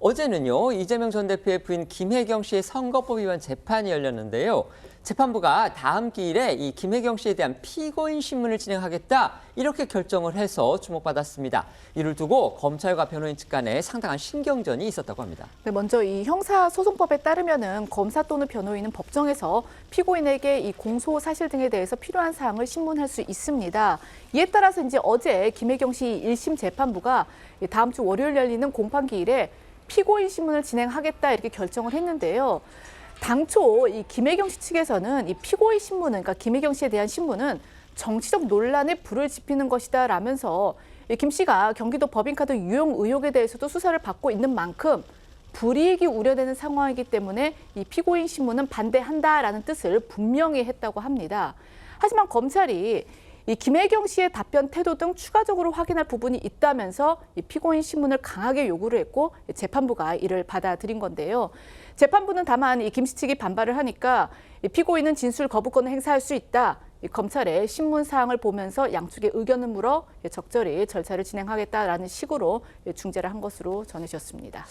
어제는요, 이재명 전 대표의 부인 김혜경 씨의 선거법 위반 재판이 열렸는데요. 재판부가 다음 기일에 이 김혜경 씨에 대한 피고인 신문을 진행하겠다 이렇게 결정을 해서 주목받았습니다. 이를 두고 검찰과 변호인 측 간에 상당한 신경전이 있었다고 합니다. 네, 먼저 이 형사소송법에 따르면은 검사 또는 변호인은 법정에서 피고인에게 이 공소 사실 등에 대해서 필요한 사항을 신문할 수 있습니다. 이에 따라서 이제 어제 김혜경 씨 1심 재판부가 다음 주 월요일 열리는 공판기일에 피고인 신문을 진행하겠다 이렇게 결정을 했는데요. 당초 이 김혜경 씨 측에서는 이 피고인 신문은, 그러니까 김혜경 씨에 대한 신문은 정치적 논란에 불을 지피는 것이다 라면서 김 씨가 경기도 법인카드 유용 의혹에 대해서도 수사를 받고 있는 만큼 불이익이 우려되는 상황이기 때문에 이 피고인 신문은 반대한다라는 뜻을 분명히 했다고 합니다. 하지만 검찰이 이 김혜경 씨의 답변 태도 등 추가적으로 확인할 부분이 있다면서 이 피고인 신문을 강하게 요구를 했고 재판부가 이를 받아들인 건데요. 재판부는 다만 이 김 씨 측이 반발을 하니까 이 피고인은 진술 거부권을 행사할 수 있다. 이 검찰의 신문 사항을 보면서 양측의 의견을 물어 적절히 절차를 진행하겠다라는 식으로 중재를 한 것으로 전해졌습니다.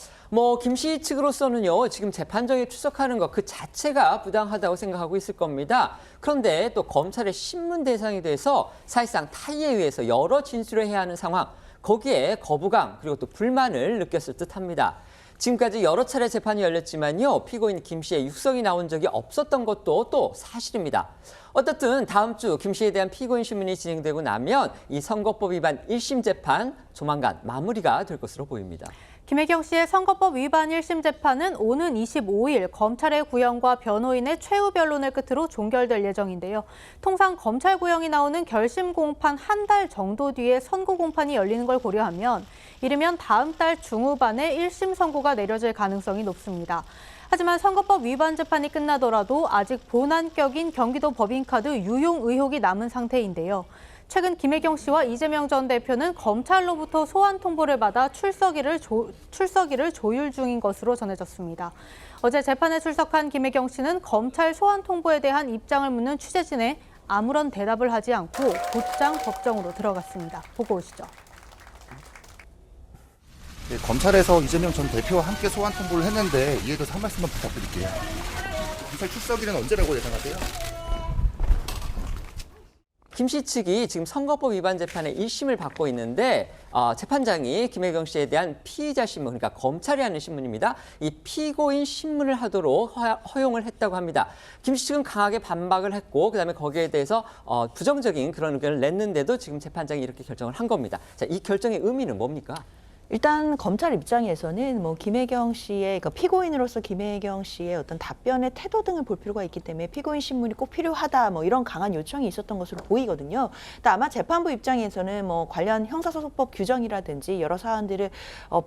김 씨 측으로서는요, 지금 재판정에 출석하는 것 그 자체가 부당하다고 생각하고 있을 겁니다. 그런데 또 검찰의 신문 대상에 대해서 사실상 타의에 의해서 여러 진술을 해야 하는 상황, 거기에 거부감 그리고 또 불만을 느꼈을 듯합니다. 지금까지 여러 차례 재판이 열렸지만요, 피고인 김 씨의 육성이 나온 적이 없었던 것도 또 사실입니다. 어떻든 다음 주 김 씨에 대한 피고인 신문이 진행되고 나면 이 선거법 위반 1심 재판 조만간 마무리가 될 것으로 보입니다. 김혜경 씨의 선거법 위반 1심 재판은 오는 25일 검찰의 구형과 변호인의 최후 변론을 끝으로 종결될 예정인데요. 통상 검찰 구형이 나오는 결심 공판 한 달 정도 뒤에 선고 공판이 열리는 걸 고려하면 이르면 다음 달 중후반에 1심 선고가 내려질 가능성이 높습니다. 하지만 선거법 위반 재판이 끝나더라도 아직 본안격인 경기도 법인카드 유용 의혹이 남은 상태인데요. 최근 김혜경 씨와 이재명 전 대표는 검찰로부터 소환 통보를 받아 출석일을 조율 중인 것으로 전해졌습니다. 어제 재판에 출석한 김혜경 씨는 검찰 소환 통보에 대한 입장을 묻는 취재진에 아무런 대답을 하지 않고 곧장 법정으로 들어갔습니다. 보고 오시죠. 네, 검찰에서 이재명 전 대표와 함께 소환 통보를 했는데 이에 대해서 한 말씀만 부탁드릴게요. 검찰 출석일은 언제라고 예상하세요? 김 씨 측이 지금 선거법 위반 재판의 1심을 받고 있는데 재판장이 김혜경 씨에 대한 피의자 신문, 그러니까 검찰이 하는 신문입니다. 이 피고인 신문을 하도록 허용을 했다고 합니다. 김 씨 측은 강하게 반박을 했고 그다음에 거기에 대해서 부정적인 그런 의견을 냈는데도 지금 재판장이 이렇게 결정을 한 겁니다. 자, 이 결정의 의미는 뭡니까? 일단 검찰 입장에서는 김혜경 씨의, 그러니까 피고인으로서 김혜경 씨의 어떤 답변의 태도 등을 볼 필요가 있기 때문에 피고인 신문이 꼭 필요하다 이런 강한 요청이 있었던 것으로 보이거든요. 근데 아마 재판부 입장에서는 관련 형사소송법 규정이라든지 여러 사안들을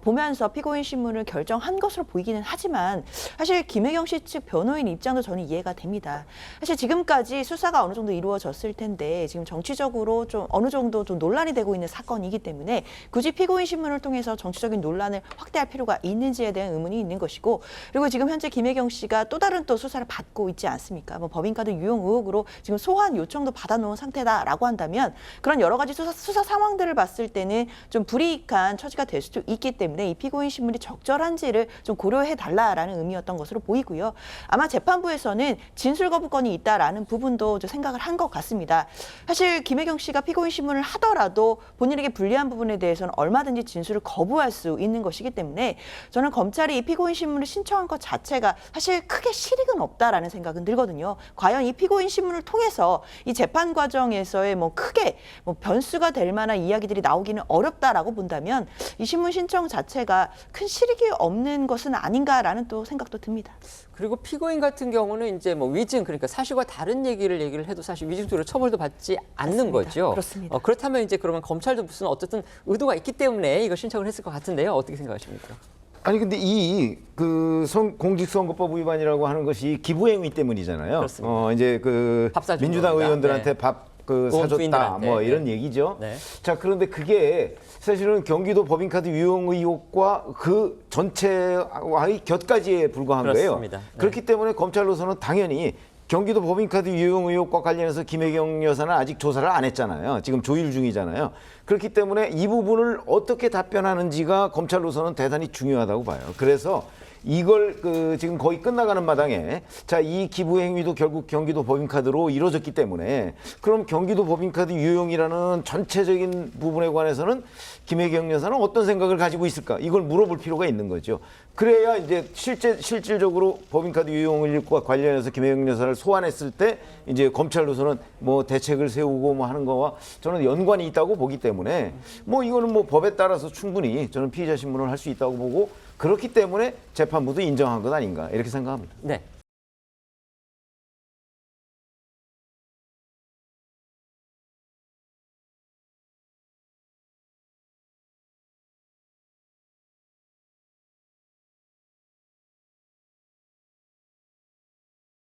보면서 피고인 신문을 결정한 것으로 보이기는 하지만 사실 김혜경 씨 측 변호인 입장도 저는 이해가 됩니다. 사실 지금까지 수사가 어느 정도 이루어졌을 텐데 지금 정치적으로 좀 어느 정도 좀 논란이 되고 있는 사건이기 때문에 굳이 피고인 신문을 통해서 정치적인 논란을 확대할 필요가 있는지에 대한 의문이 있는 것이고, 그리고 지금 현재 김혜경 씨가 또 다른 수사를 받고 있지 않습니까? 법인카드 유용 의혹으로 지금 소환 요청도 받아놓은 상태다라고 한다면 그런 여러 가지 수사 상황들을 봤을 때는 좀 불이익한 처지가 될 수도 있기 때문에 이 피고인 신문이 적절한지를 좀 고려해 달라라는 의미였던 것으로 보이고요. 아마 재판부에서는 진술 거부권이 있다라는 부분도 생각을 한 것 같습니다. 사실 김혜경 씨가 피고인 신문을 하더라도 본인에게 불리한 부분에 대해서는 얼마든지 진술을 거부할 수 있는 것이기 때문에 저는 검찰이 이 피고인 신문을 신청한 것 자체가 사실 크게 실익은 없다라는 생각은 들거든요. 과연 이 피고인 신문을 통해서 이 재판 과정에서의 크게 변수가 될 만한 이야기들이 나오기는 어렵다라고 본다면 이 신문 신청 자체가 큰 실익이 없는 것은 아닌가라는 또 생각도 듭니다. 그리고 피고인 같은 경우는 이제 위증, 그러니까 사실과 다른 얘기를 해도 사실 위증죄로 처벌도 받지 않는 맞습니다. 거죠. 그렇습니다. 그렇다면 이제 그러면 검찰도 무슨 어쨌든 의도가 있기 때문에 이거 신청을 했을 것 같은데요. 어떻게 생각하십니까? 아니 근데 공직선거법 위반이라고 하는 것이 기부행위 때문이잖아요. 그렇습니다. 이제 민주당 겁니다. 의원들한테 네. 밥 사줬다 부인들한테. 이런 얘기죠. 네. 자, 그런데 그게 사실은 경기도 법인카드 유용 의혹과 그 전체와의 곁가지에 불과한 그렇습니다. 거예요. 네. 그렇기 때문에 검찰로서는 당연히 경기도 법인카드 유용 의혹과 관련해서 김혜경 여사는 아직 조사를 안 했잖아요. 지금 조율 중이잖아요. 그렇기 때문에 이 부분을 어떻게 답변하는지가 검찰로서는 대단히 중요하다고 봐요. 그래서 이걸 지금 거의 끝나가는 마당에 자, 이 기부 행위도 결국 경기도 법인카드로 이루어졌기 때문에 그럼 경기도 법인카드 유용이라는 전체적인 부분에 관해서는 김혜경 여사는 어떤 생각을 가지고 있을까? 이걸 물어볼 필요가 있는 거죠. 그래야 이제 실질적으로 법인카드 유용과 관련해서 김혜경 여사를 소환했을 때 이제 검찰로서는 뭐 대책을 세우고 뭐 하는 거와 저는 연관이 있다고 보기 때문에 뭐 이거는 뭐 법에 따라서 충분히 저는 피의자 신문을 할 수 있다고 보고 그렇기 때문에 재판부도 인정한 것 아닌가 이렇게 생각합니다. 네.